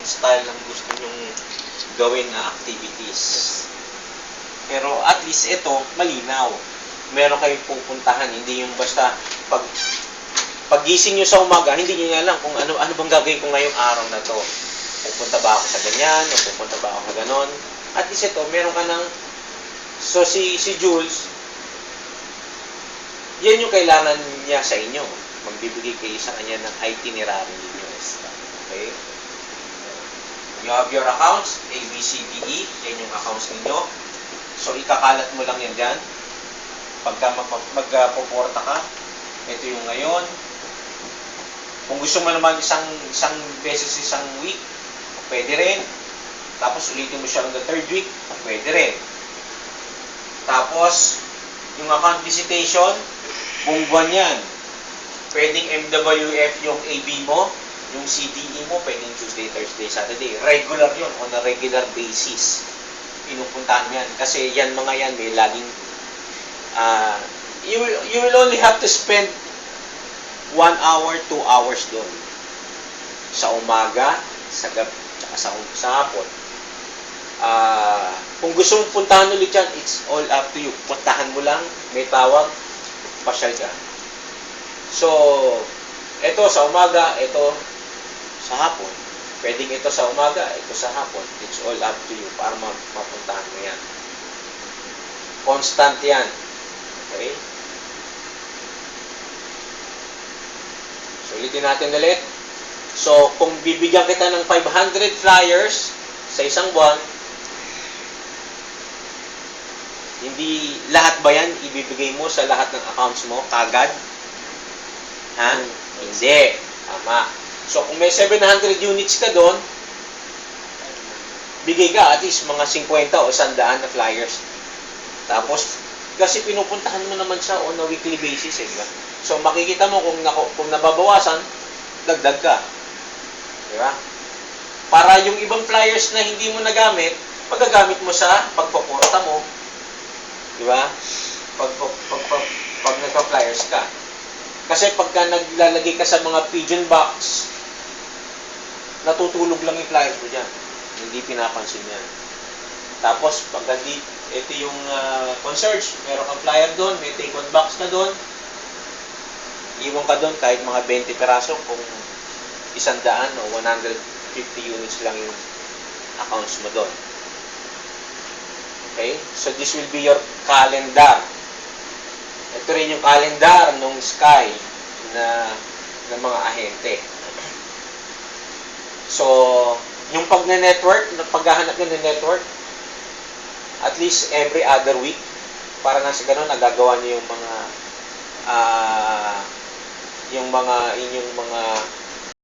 style ng gusto nyong gawin na activities. Pero at least ito, malinaw. Meron kayong pupuntahan, hindi yung basta paggising nyo sa umaga, hindi nyo alam kung ano bang gagawin ko ngayong araw na to. Pupunta ba ako sa ganyan, o pupunta ba ako sa ganon. At least ito, meron ka ng, so si Jules, yan yung kailangan niya sa inyo. Magbibigay kayo sa kanya ng itinerary ninyo. Okay? You have your accounts, A, B, C, D, E. Yan yung accounts ninyo. So, ikakalat mo lang yan dyan. Pagka magpoporta ka, ito yung ngayon. Kung gusto mo naman isang beses isang week, pwede rin. Tapos, ulitin mo siya ng the third week, pwede rin. Tapos, yung account visitation, buong buwan yan. Pwedeng MWF yung AB mo, yung CDE mo, pwedeng Tuesday, Thursday, Saturday. Regular yun, on a regular basis. Pinupuntahan yan. Kasi yan mga yan, may laging, you will only have to spend 1 hour, 2 hours doon. Sa umaga, sa gabi, sa hapon. Kung gusto mong puntahan ulit yan, it's all up to you. Puntahan mo lang, may tawag, pasyal ka. So, ito sa umaga, ito sa hapon. Pwedeng ito sa umaga, ito sa hapon. It's all up to you para mapuntahan mo yan. Constant yan. Okay? So, ulitin natin ulit. So, kung bibigyan kita ng 500 flyers sa isang buwan, hindi lahat ba yan ibibigay mo sa lahat ng accounts mo kagad? Ha? Hindi. Tama. So, kung may 700 units ka doon, bigay ka at least mga 50 o 100 na flyers. Tapos, kasi pinupuntahan mo naman siya on a weekly basis, diba? So, makikita mo kung nababawasan, dagdag ka. Diba? Para yung ibang flyers na hindi mo nagamit, magagamit mo sa pagpaporta mo. Diba? Pag nagpa-flyers ka. Kasi pagka naglalagay ka sa mga pigeon box, natutulog lang yung flyers mo dyan. Hindi pinapansin yan. Tapos, pagka ito yung concierge, meron kang flyer doon, may take-on box na doon, iwan ka doon kahit mga 20 peraso kung 100 o 150 units lang yung accounts mo doon. Okay? So, this will be your calendar. Ito rin yung calendar ng Sky ng mga ahente. So, yung paghahanap nyo ng network, at least every other week, para na sa ganun, nagagawa nyo yung mga inyong mga